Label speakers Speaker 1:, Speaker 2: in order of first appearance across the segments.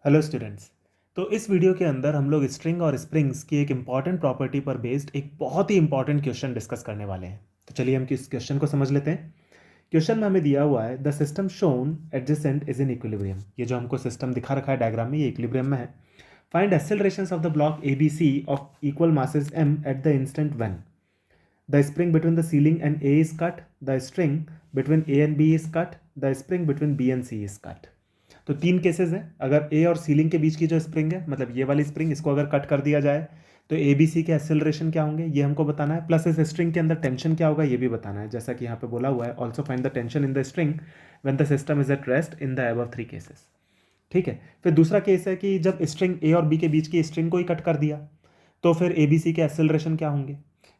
Speaker 1: Hello students. तो इस video के अंदर हम लोग स्ट्रिंग और स्प्रिंग्स की एक इम्पॉर्टेंट प्रॉपर्टी पर बेस्ड एक बहुत ही इंपॉर्टेंट क्वेश्चन डिस्कस करने वाले हैं। तो चलिए हम इस क्वेश्चन को समझ लेते हैं। क्वेश्चन में हमें दिया हुआ है the system shown adjacent is in equilibrium. ये जो हमको सिस्टम दिखा रखा है डायग्राम में, ये इक्विलिब्रियम में है। Find accelerations of the block A B C of equal masses m at the instant when the spring between the ceiling and a is cut, the string between a and b is cut, the spring between b and c is cut। तो तीन cases हैं। अगर ए और ceiling के बीच की जो spring है, मतलब ये वाली स्प्रिंग, इसको अगर कट कर दिया जाए तो ए बी सी के एक्सेलरेशन क्या होंगे ये हमको बताना है, प्लस इस स्ट्रिंग के अंदर टेंशन क्या होगा ये भी बताना है। जैसा कि यहाँ पे बोला हुआ है, also find the tension in the string when the system is at rest in the above three cases. ठीक है। फिर दूसरा केस है कि जब स्ट्रिंग ए और बी के बीच की स्ट्रिंग को ही कट कर दिया तो फिर ए बी सी के एक्सेलरेशन क्या होंगे।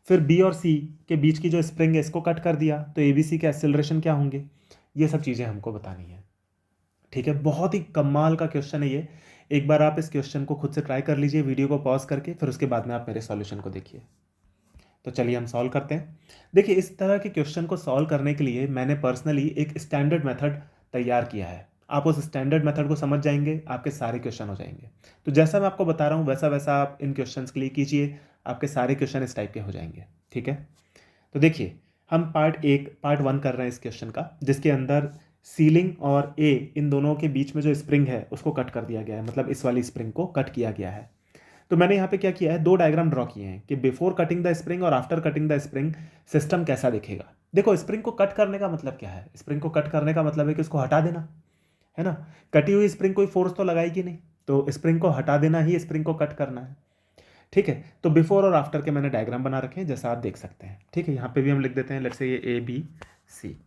Speaker 1: फिर बी और सी के बीच की जो स्प्रिंग है इसको कट कर दिया तो ए बी सी के एक्सेलरेशन क्या होंगे। ये सब चीज़ें हमको बतानी है। ठीक है, बहुत ही कमाल का क्वेश्चन है ये। एक बार आप इस क्वेश्चन को खुद से ट्राई कर लीजिए वीडियो को पॉज करके, फिर उसके बाद में आप मेरे सॉल्यूशन को देखिए। तो चलिए हम सॉल्व करते हैं। देखिए, इस तरह के क्वेश्चन को सॉल्व करने के लिए मैंने पर्सनली एक स्टैंडर्ड मेथड तैयार किया है। आप उस स्टैंडर्ड मेथड को समझ जाएंगे, आपके सारे क्वेश्चन हो जाएंगे। तो जैसा मैं आपको बता रहा हूँ वैसा वैसा आप इन क्वेश्चंस के लिए कीजिए, आपके सारे क्वेश्चन इस टाइप के हो जाएंगे। ठीक है, तो देखिए, हम पार्ट वन कर रहे हैं इस क्वेश्चन का, जिसके अंदर सीलिंग और ए इन दोनों के बीच में जो स्प्रिंग है उसको कट कर दिया गया है, मतलब इस वाली स्प्रिंग को कट किया गया है। तो मैंने यहाँ पे क्या किया है, दो डायग्राम ड्रॉ किए हैं कि बिफोर कटिंग द स्प्रिंग और after cutting the spring system कैसा दिखेगा। देखो, स्प्रिंग को कट करने का मतलब क्या है, स्प्रिंग को कट करने का मतलब है कि उसको हटा देना है ना। कटी हुई स्प्रिंग कोई फोर्स तो लगाएगी नहीं, तो स्प्रिंग को हटा देना ही स्प्रिंग को कट करना है। ठीक है, तो बिफोर और आफ्टर के मैंने डायग्राम बना रखे हैं, जैसा आप देख सकते हैं। ठीक है, यहाँ पे भी हम लिख देते हैं, लेट्स से ये ए बी सी।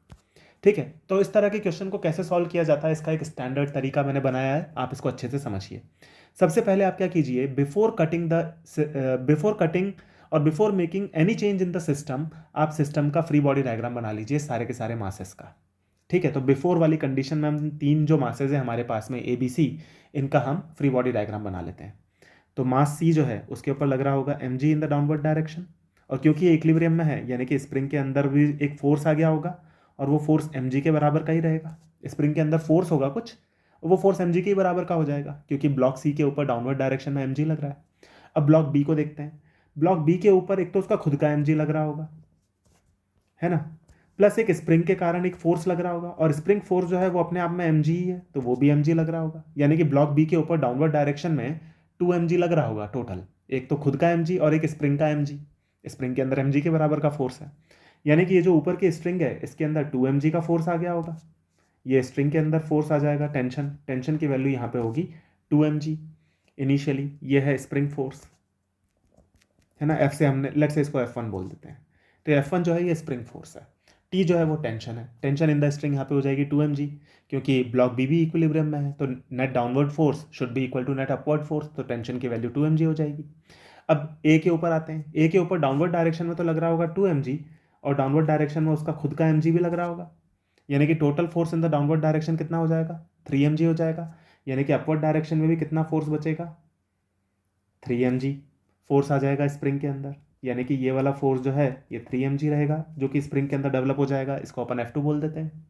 Speaker 1: ठीक है, तो इस तरह के क्वेश्चन को कैसे सॉल्व किया जाता है, इसका एक स्टैंडर्ड तरीका मैंने बनाया है, आप इसको अच्छे से समझिए। सबसे पहले आप क्या कीजिए, बिफोर कटिंग और before making any change in the system, आप सिस्टम का फ्री बॉडी डायग्राम बना लीजिए सारे के सारे मासेस का। ठीक है, तो बिफोर वाली कंडीशन में हम तीन जो मासेस है हमारे पास में ए बी सी, इनका हम फ्री बॉडी डायग्राम बना लेते हैं। तो मास सी जो है उसके ऊपर लग रहा होगा m g in the downward direction, और क्योंकि ये इक्विलिब्रियम में है यानी कि स्प्रिंग के अंदर भी एक फोर्स आ गया होगा, और वो फोर्स एम जी के बराबर का ही रहेगा। स्प्रिंग के अंदर फोर्स होगा कुछ, वो फोर्स एम जी के बराबर का हो जाएगा, क्योंकि ब्लॉक सी के ऊपर डाउनवर्ड डायरेक्शन में एम जी लग रहा है। अब ब्लॉक बी को देखते हैं। ब्लॉक बी के ऊपर एक तो उसका खुद का एम जी लग रहा होगा, है ना, प्लस एक स्प्रिंग के कारण एक फोर्स लग रहा होगा, और स्प्रिंग फोर्स जो है वो अपने आप में एम जी ही है, तो वो भी एम जी लग रहा होगा। यानी कि ब्लॉक बी के ऊपर डाउनवर्ड डायरेक्शन में 2 एम जी लग रहा होगा टोटल, एक तो खुद का एम जी और एक स्प्रिंग का एम जी। स्प्रिंग के अंदर एम जी के बराबर का फोर्स है, यानी कि ये जो ऊपर की स्ट्रिंग है इसके अंदर 2 एम जी का फोर्स आ गया होगा। ये स्ट्रिंग के अंदर फोर्स आ जाएगा, टेंशन, टेंशन की वैल्यू यहाँ पे होगी 2 एम जी इनिशियली। ये है स्प्रिंग फोर्स, है ना। एफ से हमने, लेट्स से इसको F1 बोल देते हैं। तो F1 जो है ये स्प्रिंग फोर्स है, टी जो है वो टेंशन है। टेंशन इन द स्ट्रिंग यहाँ पे हो जाएगी 2 mg, क्योंकि ब्लॉक बी भी इक्विलिब्रियम में है, तो net downward force should be equal to net upward force, तो टेंशन की वैल्यू 2 mg हो जाएगी। अब ए के ऊपर आते हैं। ए के ऊपर डाउनवर्ड डायरेक्शन में तो लग रहा होगा 2 mg, और डाउनवर्ड डायरेक्शन में उसका खुद का mg भी लग रहा होगा, यानी कि total force in the downward direction कितना हो जाएगा, 3 mg हो जाएगा। यानी कि अपवर्ड डायरेक्शन में भी कितना फोर्स बचेगा, 3 mg फोर्स आ जाएगा स्प्रिंग के अंदर। यानी कि ये वाला फोर्स जो है ये 3 mg रहेगा, जो कि स्प्रिंग के अंदर डेवलप हो जाएगा। इसको अपन F2 बोल देते हैं।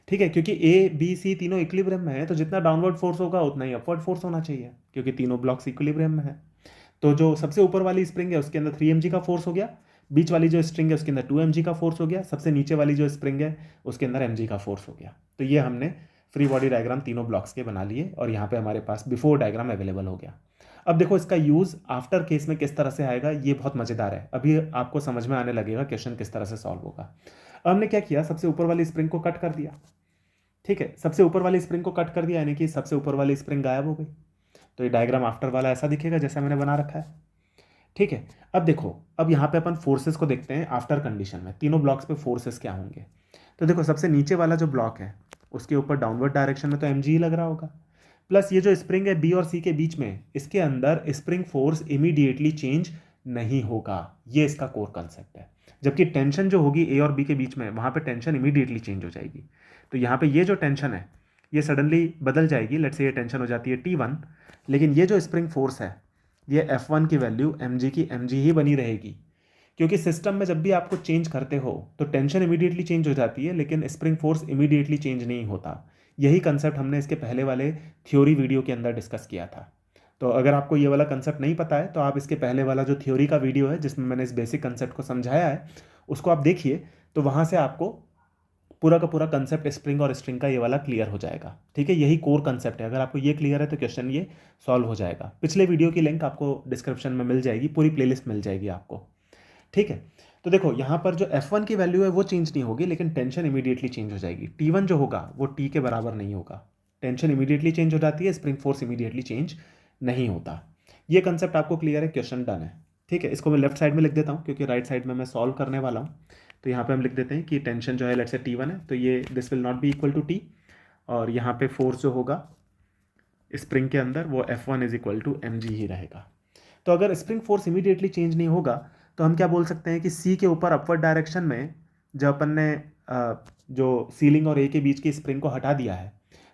Speaker 1: ठीक है, क्योंकि ए बी सी तीनों इक्विलिब्रियम में है, तो जितना डाउनवर्ड फोर्स होगा उतना ही अपवर्ड फोर्स होना चाहिए, क्योंकि तीनों ब्लॉक्स इक्विलिब्रियम में है। तो जो सबसे ऊपर वाली स्प्रिंग है उसके अंदर 3 mg का फोर्स हो गया, बीच वाली जो स्ट्रिंग है उसके अंदर 2 mg का फोर्स हो गया, सबसे नीचे वाली जो स्प्रिंग है उसके अंदर mg का फोर्स हो गया। तो ये हमने फ्री बॉडी डायग्राम तीनों ब्लॉक्स के बना लिए, और यहाँ पे हमारे पास बिफोर डायग्राम अवेलेबल हो गया। अब देखो, इसका यूज आफ्टर केस में किस तरह से आएगा, ये बहुत मजेदार है। अभी आपको समझ में आने लगेगा क्वेश्चन किस तरह से सॉल्व होगा। अब हमने क्या किया, सबसे ऊपर वाली स्प्रिंग को कट कर दिया। ठीक है, सबसे ऊपर वाली स्प्रिंग को कट कर दिया, यानी कि सबसे ऊपर वाली स्प्रिंग गायब हो गई। तो ये डायग्राम आफ्टर वाला ऐसा दिखेगा जैसा मैंने बना रखा है। ठीक है, अब देखो, अब यहाँ पे अपन फोर्सेस को देखते हैं आफ्टर कंडीशन में, तीनों ब्लॉक्स पे फोर्सेस क्या होंगे। तो देखो, सबसे नीचे वाला जो ब्लॉक है उसके ऊपर डाउनवर्ड डायरेक्शन में तो एम जी लग रहा होगा, प्लस ये जो स्प्रिंग है बी और सी के बीच में, इसके अंदर स्प्रिंग फोर्स इमीडिएटली चेंज नहीं होगा। ये इसका कोर कंसेप्ट है। जबकि टेंशन जो होगी ए और बी के बीच में, वहाँ पे टेंशन इमीडिएटली चेंज हो जाएगी। तो यहाँ पे ये जो टेंशन है ये सडनली बदल जाएगी। लेट्स से ये टेंशन हो जाती है T1, लेकिन ये जो स्प्रिंग फोर्स है ये F1 की वैल्यू mg की mg ही बनी रहेगी, क्योंकि सिस्टम में जब भी आपको चेंज करते हो तो टेंशन इमीडिएटली चेंज हो जाती है, लेकिन स्प्रिंग फोर्स इमीडिएटली चेंज नहीं होता। यही कंसेप्ट हमने इसके पहले वाले थ्योरी वीडियो के अंदर डिस्कस किया था। तो अगर आपको ये वाला कंसेप्ट नहीं पता है तो आप इसके पहले वाला जो थ्योरी का वीडियो है जिसमें मैंने इस बेसिक कंसेप्ट को समझाया है उसको आप देखिए, तो वहाँ से आपको पूरा का पूरा कंसेप्ट स्प्रिंग और स्ट्रिंग का ये वाला क्लियर हो जाएगा। ठीक है, यही कोर कंसेप्ट है। अगर आपको ये क्लियर है तो क्वेश्चन ये सॉल्व हो जाएगा। पिछले वीडियो की लिंक आपको डिस्क्रिप्शन में मिल जाएगी, पूरी प्लेलिस्ट मिल जाएगी आपको। ठीक है, तो देखो यहाँ पर जो F1 की वैल्यू है वो चेंज नहीं होगी, लेकिन टेंशन इमीडिएटली चेंज हो जाएगी। T1 जो होगा वो T के बराबर नहीं होगा। टेंशन इमीडिएटली चेंज हो जाती है, स्प्रिंग फोर्स इमीडिएटली चेंज नहीं होता। ये कंसेप्ट आपको क्लियर है, क्वेश्चन डन है। ठीक है, इसको मैं लेफ्ट साइड में लिख देता हूँ क्योंकि राइट साइड में मैं सॉल्व करने वाला हूँ। तो यहाँ पे हम लिख देते हैं कि टेंशन जो है लेट्स से T1 है, तो ये this will not be equal to T, और यहाँ पे फोर्स जो होगा स्प्रिंग के अंदर वो F1 is equal to mg ही रहेगा। तो अगर स्प्रिंग फोर्स इमीडिएटली चेंज नहीं होगा तो हम क्या बोल सकते हैं कि C के ऊपर अपवर्ड डायरेक्शन में जब अपन ने जो सीलिंग और A के बीच की स्प्रिंग को हटा दिया है,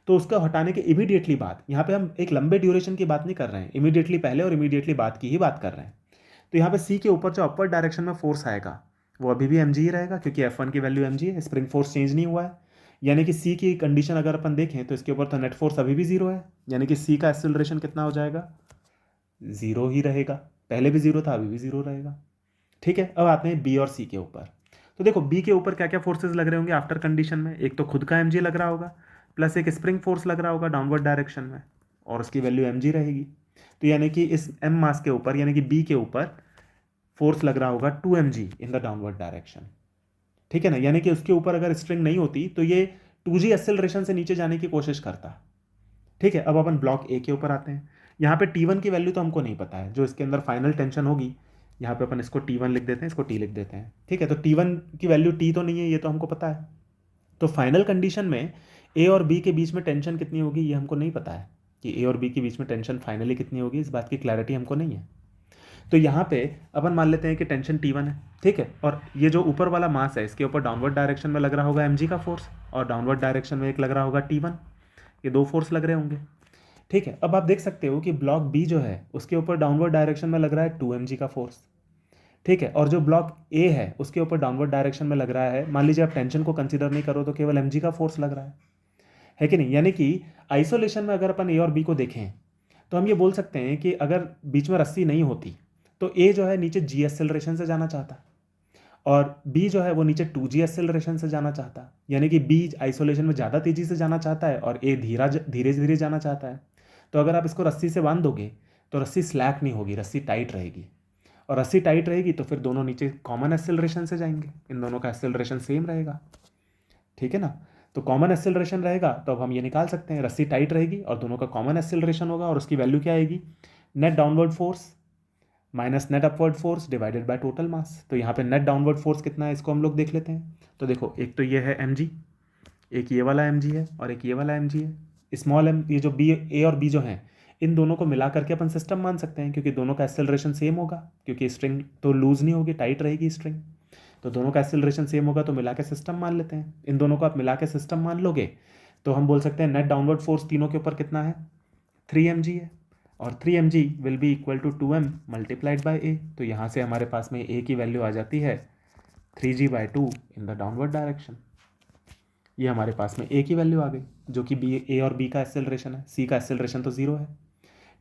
Speaker 1: तो उसको हटाने के इमीडिएटली बाद, यहाँ पे हम एक लंबे ड्यूरेशन की बात नहीं कर रहे हैं, इमीडिएटली पहले और इमीडिएटली बाद की ही बात कर रहे हैं। तो यहाँ पे C के ऊपर जो अपवर्ड डायरेक्शन में फोर्स आएगा वो अभी भी mg ही रहेगा क्योंकि F1 की वैल्यू mg है, स्प्रिंग फोर्स चेंज नहीं हुआ है। यानी कि C की कंडीशन अगर अपन देखें तो इसके ऊपर तो नेट फोर्स अभी भी जीरो है, यानी कि C का एक्सेलरेशन कितना हो जाएगा, जीरो ही रहेगा। पहले भी जीरो था, अभी भी जीरो रहेगा। ठीक है, अब आते हैं B और C के ऊपर। तो देखो B के ऊपर क्या क्या फोर्सेस लग रहे होंगे आफ्टर कंडीशन में, एक तो खुद का mg लग रहा होगा, प्लस एक स्प्रिंग फोर्स लग रहा होगा डाउनवर्ड डायरेक्शन में, और उसकी वैल्यू mg रहेगी। तो यानी कि इस m मास के ऊपर यानी कि B के ऊपर फोर्स लग रहा होगा 2mg in the downward direction. ठीक है ना, यानी कि उसके ऊपर अगर स्ट्रिंग नहीं होती तो ये 2g एक्सेलरेशन से नीचे जाने की कोशिश करता। ठीक है, अब अपन ब्लॉक ए के ऊपर आते हैं। यहाँ पे T1 की वैल्यू तो हमको नहीं पता है, जो इसके अंदर फाइनल टेंशन होगी, यहाँ पे अपन इसको T1 लिख देते हैं, इसको T लिख देते हैं। ठीक है, तो T1 की वैल्यू T तो नहीं है, ये तो हमको पता है। तो फाइनल कंडीशन में ए और बी के बीच में टेंशन कितनी होगी ये हमको नहीं पता है, कि ए और बी के बीच में टेंशन फाइनली कितनी होगी, इस बात की क्लैरिटी हमको नहीं है। तो यहाँ पे अपन मान लेते हैं कि टेंशन T1 है। ठीक है, और ये जो ऊपर वाला मास है इसके ऊपर डाउनवर्ड डायरेक्शन में लग रहा होगा mg का फोर्स, और डाउनवर्ड डायरेक्शन में एक लग रहा होगा T1, ये दो फोर्स लग रहे होंगे। ठीक है, अब आप देख सकते हो कि ब्लॉक बी जो है उसके ऊपर डाउनवर्ड डायरेक्शन में लग रहा है 2mg का फोर्स। ठीक है, और जो ब्लॉक ए है उसके ऊपर डाउनवर्ड डायरेक्शन में लग रहा है, मान लीजिए आप टेंशन को कंसीडर नहीं करो तो केवल mg का फोर्स लग रहा है कि नहीं। यानी कि आइसोलेशन में अगर अपन ए और बी को देखें तो हम ये बोल सकते हैं कि अगर बीच में रस्सी नहीं होती तो ए जो है नीचे जी एक्सेलरेशन से जाना चाहता और बी जो है वो नीचे 2g एक्सेलरेशन से जाना चाहता। यानी कि बी आइसोलेशन में ज़्यादा तेज़ी से जाना चाहता है और ए धीरे धीरे जाना चाहता है। तो अगर आप इसको रस्सी से बांध दोगे तो रस्सी स्लैक नहीं होगी, रस्सी टाइट रहेगी, और रस्सी टाइट रहेगी तो फिर दोनों नीचे कॉमन एक्सेलरेशन से जाएंगे, इन दोनों का एक्सेलरेशन सेम रहेगा। ठीक है ना, तो कॉमन एक्सेलरेशन रहेगा तो अब हम ये निकाल सकते हैं, रस्सी टाइट रहेगी और दोनों का कॉमन एक्सेलरेशन होगा, और उसकी वैल्यू क्या आएगी, net downward force minus net upward force divided by total मास। तो यहाँ पे नेट डाउनवर्ड फोर्स कितना है इसको हम लोग देख लेते हैं। तो देखो एक तो ये है mg, एक ये वाला mg है और एक ये वाला mg है। स्मॉल m, ये जो बी ए और बी जो हैं इन दोनों को मिला करके अपन सिस्टम मान सकते हैं, क्योंकि दोनों का एक्सेलरेशन सेम होगा, क्योंकि स्ट्रिंग तो लूज नहीं होगी, टाइट रहेगी स्ट्रिंग, तो दोनों का एक्सेलरेशन सेम होगा, तो मिला के सिस्टम मान लेते हैं। इन दोनों को आप मिला के सिस्टम मान लोगे तो हम बोल सकते हैं नेट डाउनवर्ड फोर्स तीनों के ऊपर कितना है, 3mg है, और 3mg will be equal to 2m multiplied by a. तो यहाँ से हमारे पास में a की वैल्यू आ जाती है 3g/2 in the downward direction. ये हमारे पास में a की वैल्यू आ गई, जो कि b a और b का एक्सेलरेशन है, c का एक्सेलरेशन तो जीरो है।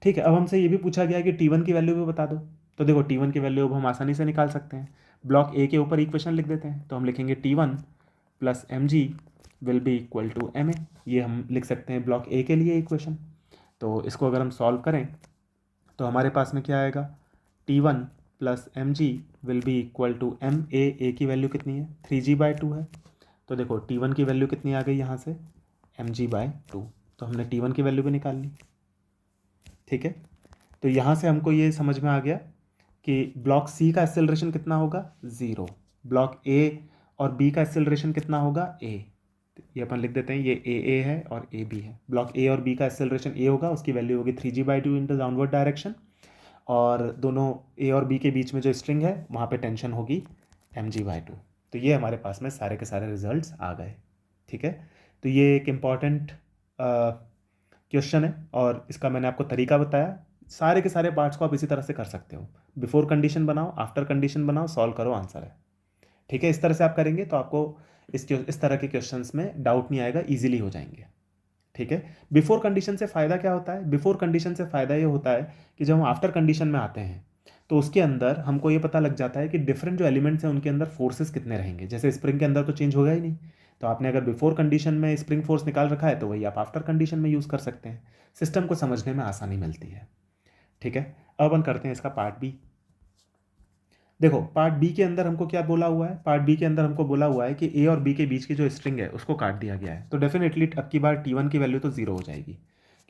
Speaker 1: ठीक है, अब हमसे ये भी पूछा गया कि T1 की वैल्यू भी बता दो। तो देखो T1 की वैल्यू अब हम आसानी से निकाल सकते हैं, ब्लॉक ए के ऊपर इक्वेशन लिख देते हैं। तो हम लिखेंगे T1 plus mg will be equal to ma। ये हम लिख सकते हैं ब्लॉक ए के लिए इक्वेशन। तो इसको अगर हम सॉल्व करें तो हमारे पास में क्या आएगा, T1 plus mg will be equal to a की वैल्यू कितनी है, 3g/2 है। तो देखो T1 की वैल्यू कितनी आ गई यहाँ से, mg/2। तो हमने T1 की वैल्यू भी निकाल ली। ठीक है, तो यहाँ से हमको ये समझ में आ गया कि ब्लॉक सी का एक्सेलरेशन कितना होगा, 0, ब्लॉक ए और बी का एक्सेलरेशन कितना होगा, a। ये अपन लिख देते हैं, ये a है और a b है। ब्लॉक ए और बी का एक्सेलरेशन a होगा, उसकी वैल्यू होगी 3g/2 in the downward direction, और दोनों a और b के बीच में जो स्ट्रिंग है वहाँ पे टेंशन होगी mg/2। तो ये हमारे पास में सारे के सारे रिजल्ट्स आ गए। ठीक है, तो ये एक इम्पॉर्टेंट क्वेश्चन है और इसका मैंने आपको तरीका बताया। सारे के सारे पार्ट्स को आप इसी तरह से कर सकते हो, बिफोर कंडीशन बनाओ, आफ्टर कंडीशन बनाओ, सॉल्व करो, आंसर है। ठीक है, इस तरह से आप करेंगे तो आपको इस तरह के क्वेश्चंस में डाउट नहीं आएगा, इजीली हो जाएंगे। ठीक है। बिफोर कंडीशन से फ़ायदा क्या होता है? बिफोर कंडीशन से फ़ायदा ये होता है कि जब हम आफ्टर कंडीशन में आते हैं तो उसके अंदर हमको ये पता लग जाता है कि डिफरेंट जो एलिमेंट्स हैं उनके अंदर फोर्सेस कितने रहेंगे। जैसे स्प्रिंग के अंदर तो चेंज होगा ही नहीं, तो आपने अगर बिफोर कंडीशन में स्प्रिंग फोर्स निकाल रखा है तो वही आप आफ्टर कंडीशन में यूज़ कर सकते हैं। सिस्टम को समझने में आसानी मिलती है। ठीक है, अब अपन करते हैं इसका पार्ट बी। देखो पार्ट बी के अंदर हमको क्या बोला हुआ है? पार्ट बी के अंदर हमको बोला हुआ है कि ए और बी के बीच की जो स्ट्रिंग है उसको काट दिया गया है। तो डेफिनेटली अब की बार टी वन की वैल्यू तो जीरो हो जाएगी,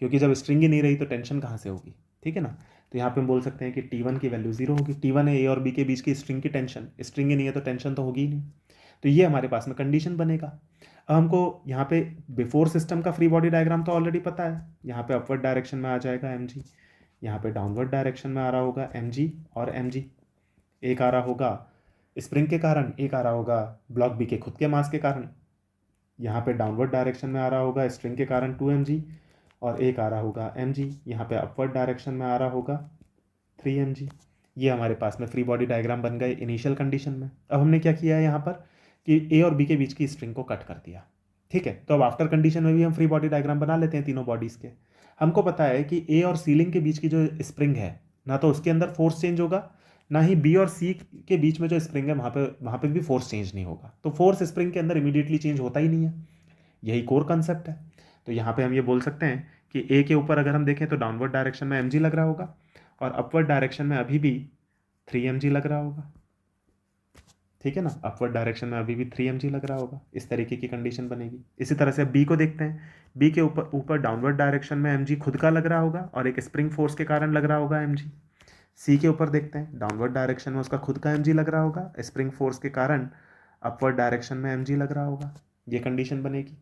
Speaker 1: क्योंकि जब स्ट्रिंग ही नहीं रही तो टेंशन कहाँ से होगी। ठीक है ना, तो यहाँ पे हम बोल सकते हैं कि टी वन की वैल्यू जीरो होगी। टी वन है ए और बी के बीच की स्ट्रिंग की टेंशन, स्ट्रिंग ही नहीं है तो टेंशन तो होगी ही नहीं। तो ये हमारे पास में कंडीशन बनेगा। अब हमको यहाँ पे बिफोर सिस्टम का फ्री बॉडी डायग्राम तो ऑलरेडी पता है। यहाँ पे अपवर्ड डायरेक्शन में आ जाएगा एम जी, यहाँ पे डाउनवर्ड डायरेक्शन में आ रहा होगा एम जी और एम जी। एक आ रहा होगा स्प्रिंग के कारण, एक आ रहा होगा ब्लॉक बी के खुद के मास के कारण। यहाँ पे डाउनवर्ड डायरेक्शन में आ रहा होगा स्प्रिंग के कारण 2mg, और एक आ रहा होगा mg। यहाँ पे अपवर्ड डायरेक्शन में आ रहा होगा 3mg। ये हमारे पास में फ्री बॉडी डायग्राम बन गए इनिशियल कंडीशन में। अब हमने क्या किया है यहाँ पर कि ए और बी के बीच की स्ट्रिंग को कट कर दिया। ठीक है, तो अब आफ्टर कंडीशन में भी हम फ्री बॉडी डायग्राम बना लेते हैं तीनों बॉडीज़ के। हमको पता है कि ए और सीलिंग के बीच की जो स्प्रिंग है, ना तो उसके अंदर फोर्स चेंज होगा, ना ही बी और सी के बीच में जो स्प्रिंग है वहाँ पे भी फोर्स चेंज नहीं होगा। तो फोर्स स्प्रिंग के अंदर इमीडिएटली चेंज होता ही नहीं है। यही कोर कंसेप्ट है। तो यहाँ पे हम ये बोल सकते हैं कि ए के ऊपर अगर हम देखें तो डाउनवर्ड डायरेक्शन में mg लग रहा होगा, और अपवर्ड डायरेक्शन में अभी भी 3mg लग रहा होगा। ठीक है ना, अपवर्ड डायरेक्शन में अभी भी 3mg लग रहा होगा। इस तरीके की कंडीशन बनेगी। इसी तरह से बी को देखते हैं। बी के ऊपर ऊपर डाउनवर्ड डायरेक्शन में mg खुद का लग रहा होगा और एक स्प्रिंग फोर्स के कारण लग रहा होगा mg। सी के ऊपर देखते हैं, डाउनवर्ड डायरेक्शन में उसका खुद का mg लग रहा होगा, स्प्रिंग फोर्स के कारण अपवर्ड डायरेक्शन में mg लग रहा होगा। ये कंडीशन बनेगी।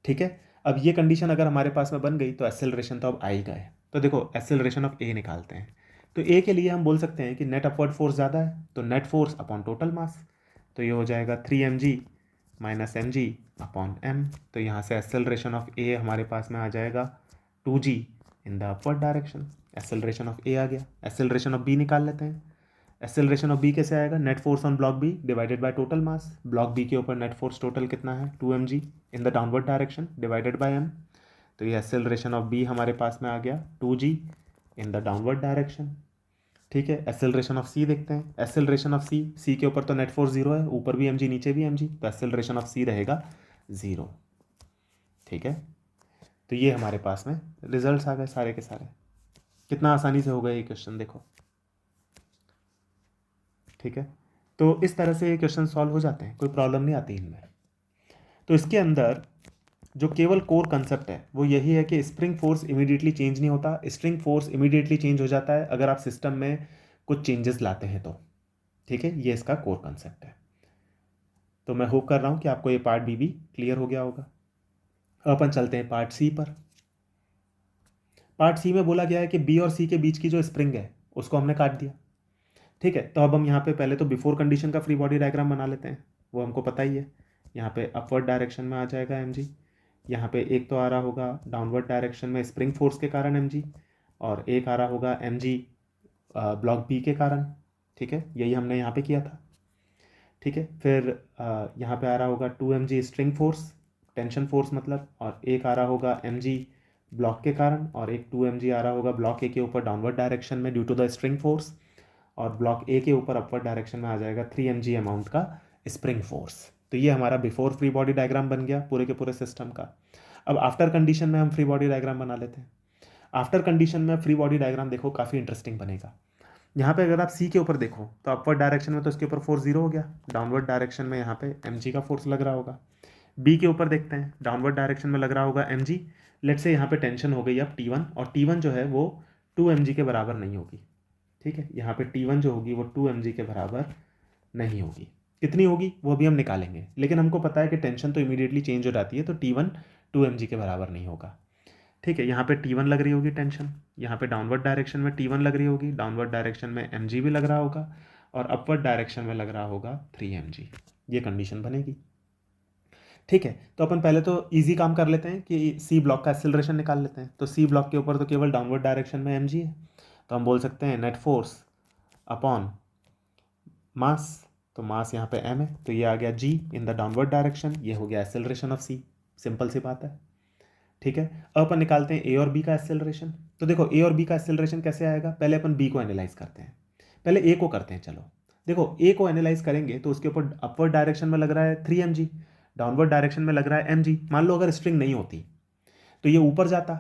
Speaker 1: ठीक है, अब ये कंडीशन अगर हमारे पास में बन गई तो एक्सेलरेशन तो अब आ ही गए। तो देखो एक्सेलरेशन ऑफ ए निकालते हैं। तो ए के लिए हम बोल सकते हैं कि नेट अपवर्ड फोर्स ज़्यादा है तो net force upon total mass, तो ये हो जाएगा 3mg minus mg upon m। तो यहाँ से एक्सेलरेशन ऑफ ए हमारे पास में आ जाएगा 2g in the upward direction. Acceleration of A आ गया। एक्सेलरेशन ऑफ बी निकाल लेते हैं। एक्सेलरेशन ऑफ बी कैसे आएगा? Net force on block B divided by total mass. Block B के ऊपर नेट फोर्स टोटल कितना है? 2mg in the downward direction divided by m। तो ये एक्सेलरेशन ऑफ बी हमारे पास में आ गया 2g in the downward direction. ठीक है, एक्सेलरेशन ऑफ सी देखते हैं। एक्सेलरेशन ऑफ सी के ऊपर तो नेट फोर्स जीरो है, ऊपर भी mg नीचे भी mg, तो एक्सेलरेशन ऑफ सी रहेगा जीरो। ठीक है, तो ये हमारे पास में रिजल्ट्स आ गए सारे के सारे। कितना आसानी से हो गया ये क्वेश्चन देखो। ठीक है, तो इस तरह से ये क्वेश्चन सॉल्व हो जाते हैं, कोई प्रॉब्लम नहीं आती इनमें। तो इसके अंदर जो केवल कोर कंसेप्ट है वो यही है कि स्प्रिंग फोर्स इमीडिएटली चेंज नहीं होता। स्प्रिंग फोर्स इमीडिएटली चेंज हो जाता है अगर आप सिस्टम में कुछ चेंजेस लाते हैं तो। ठीक है, ये इसका कोर कंसेप्ट है। तो मैं होप कर रहा हूँ कि आपको ये पार्ट बी भी क्लियर हो गया होगा। अब अपन चलते हैं पार्ट सी पर। पार्ट सी में बोला गया है कि बी और सी के बीच की जो स्प्रिंग है उसको हमने काट दिया। ठीक है, तो अब हम यहाँ पे पहले तो बिफोर कंडीशन का फ्री बॉडी डायग्राम बना लेते हैं, वो हमको पता ही है। यहाँ पे अपवर्ड डायरेक्शन में आ जाएगा mg। यहाँ पे एक तो आ रहा होगा डाउनवर्ड डायरेक्शन में स्प्रिंग फोर्स के कारण mg, और एक आ रहा होगा mg ब्लॉक बी के कारण। ठीक है, यही हमने यहाँ पे किया था। ठीक है, फिर यहाँ पे आ रहा होगा 2mg string force, tension force मतलब, और एक आ रहा होगा mg ब्लॉक के कारण, और एक 2mg आ रहा होगा ब्लॉक ए के ऊपर डाउनवर्ड डायरेक्शन में due to the string force, और ब्लॉक ए के ऊपर अपवर्ड डायरेक्शन में आ जाएगा 3mg अमाउंट का स्प्रिंग फोर्स। तो ये हमारा बिफोर फ्री बॉडी डायग्राम बन गया पूरे के पूरे सिस्टम का। अब आफ्टर कंडीशन में हम फ्री बॉडी डायग्राम बना लेते हैं। आफ्टर कंडीशन में फ्री बॉडी डायग्राम देखो काफ़ी इंटरेस्टिंग बनेगा। यहाँ पे अगर आप सी के ऊपर देखो तो अपवर्ड डायरेक्शन में तो इसके ऊपर फोर्स जीरो हो गया, डाउनवर्ड डायरेक्शन में यहाँ पे mg का फोर्स लग रहा होगा। बी के ऊपर देखते हैं, डाउनवर्ड डायरेक्शन में लग रहा होगा mg। लेट से यहाँ पे टेंशन हो गई अब T1, और T1 जो है वो 2mg के बराबर नहीं होगी। ठीक है, यहाँ पे T1 जो होगी वो 2mg के बराबर नहीं होगी। कितनी होगी वो भी हम निकालेंगे, लेकिन हमको पता है कि टेंशन तो इमीडिएटली चेंज हो जाती है, तो T1 2mg के बराबर नहीं होगा। ठीक है, यहाँ पे T1 लग रही होगी टेंशन, यहाँ पे डाउनवर्ड डायरेक्शन में T1 लग रही होगी, डाउनवर्ड डायरेक्शन में mg भी लग रहा होगा, और अपवर्ड डायरेक्शन में लग रहा होगा 3mg। ये कंडीशन बनेगी। ठीक है, तो अपन पहले तो इजी काम कर लेते हैं कि सी ब्लॉक का एक्सेलरेशन निकाल लेते हैं। तो सी ब्लॉक के ऊपर तो केवल डाउनवर्ड डायरेक्शन में mg है, तो हम बोल सकते हैं नेट फोर्स अपॉन मास। तो मास यहाँ पे m है, तो ये आ गया g in the downward direction. ये हो गया एक्सेलरेशन ऑफ c, सिंपल सी बात है। ठीक है, अब अपन निकालते हैं ए और बी का एक्सेलरेशन। तो देखो ए और बी का एक्सेलरेशन कैसे आएगा, पहले अपन बी को एनालाइज करते हैं, पहले ए को करते हैं। चलो देखो ए को एनालाइज करेंगे तो उसके ऊपर अपवर्ड डायरेक्शन में लग रहा है 3 mg, डाउनवर्ड डायरेक्शन में लग रहा है mg। मान लो अगर स्ट्रिंग नहीं होती तो ये ऊपर जाता,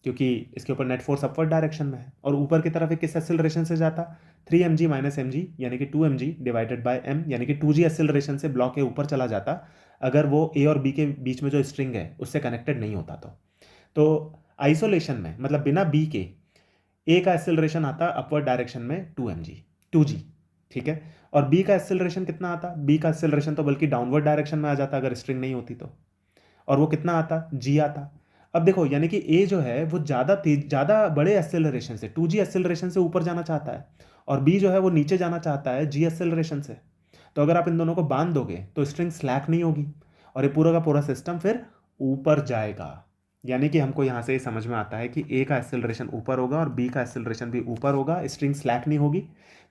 Speaker 1: क्योंकि इसके ऊपर नेट फोर्स अपवर्ड डायरेक्शन में है, और ऊपर की तरफ किस एक्सेलरेशन से जाता, 3 mg माइनस mg यानी कि 2 mg डिवाइडेड बाय m, यानी कि 2g एक्सेलरेशन से ब्लॉक के ऊपर चला जाता अगर वो ए और बी के बीच में जो स्ट्रिंग है उससे कनेक्टेड नहीं होता। तो आइसोलेशन में मतलब बिना बी के ए का एक्सेलरेशन आता अपवर्ड डायरेक्शन में 2g। ठीक है, और बी का एक्सेलरेशन कितना आता, बी का एक्सेलरेशन तो बल्कि डाउनवर्ड डायरेक्शन में आ जाता अगर स्ट्रिंग नहीं होती तो, और वो कितना आता, जी आता। अब देखो यानी कि ए जो है वो ज़्यादा तेज, ज़्यादा बड़े एक्सेलरेशन से 2g एक्सेलरेशन से ऊपर जाना चाहता है, और बी जो है वो नीचे जाना चाहता है जी एक्सेलरेशन से। तो अगर आप इन दोनों को बांध दोगे तो स्ट्रिंग स्लैक नहीं होगी और ये पूरा का पूरा सिस्टम फिर ऊपर जाएगा। यानी कि हमको यहाँ से समझ में आता है कि ए का एक्सेलरेशन ऊपर होगा और बी का एक्सेलरेशन भी ऊपर होगा, स्ट्रिंग स्लैक नहीं होगी।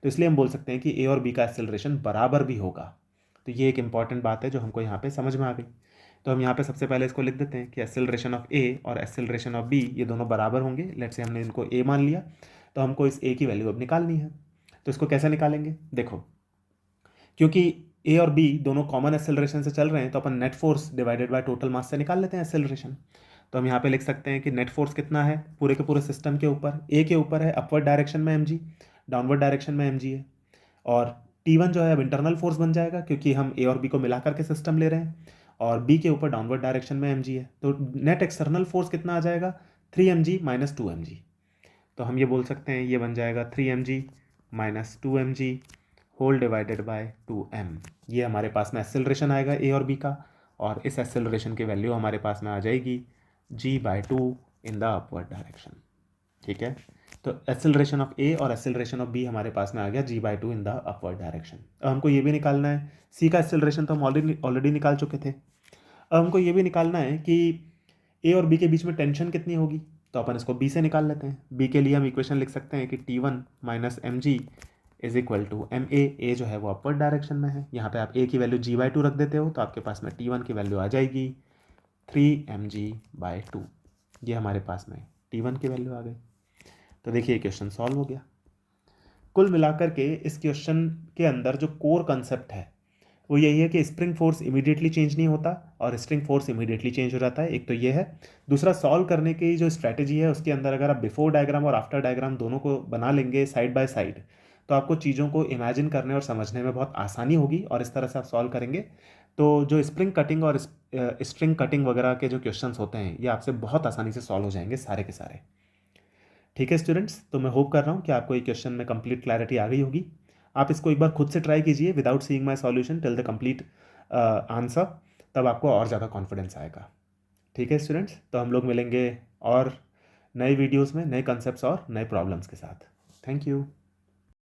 Speaker 1: तो इसलिए हम बोल सकते हैं कि ए और बी का एक्सेलरेशन बराबर भी होगा। तो ये एक इंपॉर्टेंट बात है जो हमको यहाँ पे समझ में आ गई। तो हम यहाँ पे सबसे पहले इसको लिख देते हैं कि एक्सेलरेशन ऑफ ए और एक्सेलरेशन ऑफ बी ये दोनों बराबर होंगे। लेट्स से हमने इनको ए मान लिया, तो हमको इस ए की वैल्यू अब निकालनी है। तो इसको कैसे निकालेंगे, देखो क्योंकि ए और बी दोनों कॉमन एक्सेलरेशन से चल रहे हैं तो अपन net force divided by total mass से निकाल लेते हैं एक्सेलरेशन। तो हम यहाँ पे लिख सकते हैं कि नेट फोर्स कितना है पूरे के पूरे सिस्टम के ऊपर, ए के ऊपर है अपवर्ड डायरेक्शन में mg, डाउनवर्ड डायरेक्शन में mg है, और T1 जो है अब इंटरनल फोर्स बन जाएगा क्योंकि हम ए और बी को मिला करके सिस्टम ले रहे हैं, और बी के ऊपर डाउनवर्ड डायरेक्शन में mg है। तो नेट एक्सटर्नल फोर्स कितना आ जाएगा 3 mg माइनस 2 mg। तो हम ये बोल सकते हैं ये बन जाएगा 3 mg minus 2 mg whole divided by 2m। ये हमारे पास में एक्सेलरेशन आएगा ए और बी का, और इस एक्सेलरेशन की वैल्यू हमारे पास में आ जाएगी g/2 in the upward direction. ठीक है, तो एक्सेलरेशन ऑफ ए और एक्सेलरेशन ऑफ बी हमारे पास में आ गया g/2 in the upward direction. अब हमको ये भी निकालना है, सी का एक्सेलरेशन तो हम ऑलरेडी निकाल चुके थे। अब हमको ये भी निकालना है कि ए और बी के बीच में टेंशन कितनी होगी, तो अपन इसको बी से निकाल लेते हैं। बी के लिए हम इक्वेशन लिख सकते हैं कि T1 minus mg is equal to m a जो है वो अपवर्ड डायरेक्शन में है। यहाँ पे आप ए की वैल्यू g/2 रख देते हो तो आपके पास में T1 की वैल्यू आ जाएगी 3mg/2। ये हमारे पास में T1 की वैल्यू आ गई। तो देखिए क्वेश्चन सॉल्व हो गया। कुल मिलाकर के इस क्वेश्चन के अंदर जो कोर कंसेप्ट है वो यही है कि स्प्रिंग फोर्स इमीडिएटली चेंज नहीं होता और स्प्रिंग फोर्स इमीडिएटली चेंज हो जाता है। एक तो ये है, दूसरा सॉल्व करने की जो स्ट्रैटेजी है उसके अंदर अगर आप बिफोर डायग्राम और आफ्टर डायग्राम दोनों को बना लेंगे साइड बाय साइड तो आपको चीज़ों को इमेजिन करने और समझने में बहुत आसानी होगी, और इस तरह से आप सॉल्व करेंगे तो जो स्प्रिंग कटिंग और स्ट्रिंग कटिंग वगैरह के जो क्वेश्चंस होते हैं ये आपसे बहुत आसानी से सॉल्व हो जाएंगे सारे के सारे। ठीक है स्टूडेंट्स, तो मैं होप कर रहा हूँ कि आपको ये क्वेश्चन में कंप्लीट क्लैरिटी आ गई होगी। आप इसको एक बार खुद से ट्राई कीजिए without seeing my solution till the complete answer, तब आपको और ज़्यादा कॉन्फिडेंस आएगा। ठीक है स्टूडेंट्स, तो हम लोग मिलेंगे और नए वीडियोस में नए कंसेप्ट्स और नए प्रॉब्लम्स के साथ। Thank you.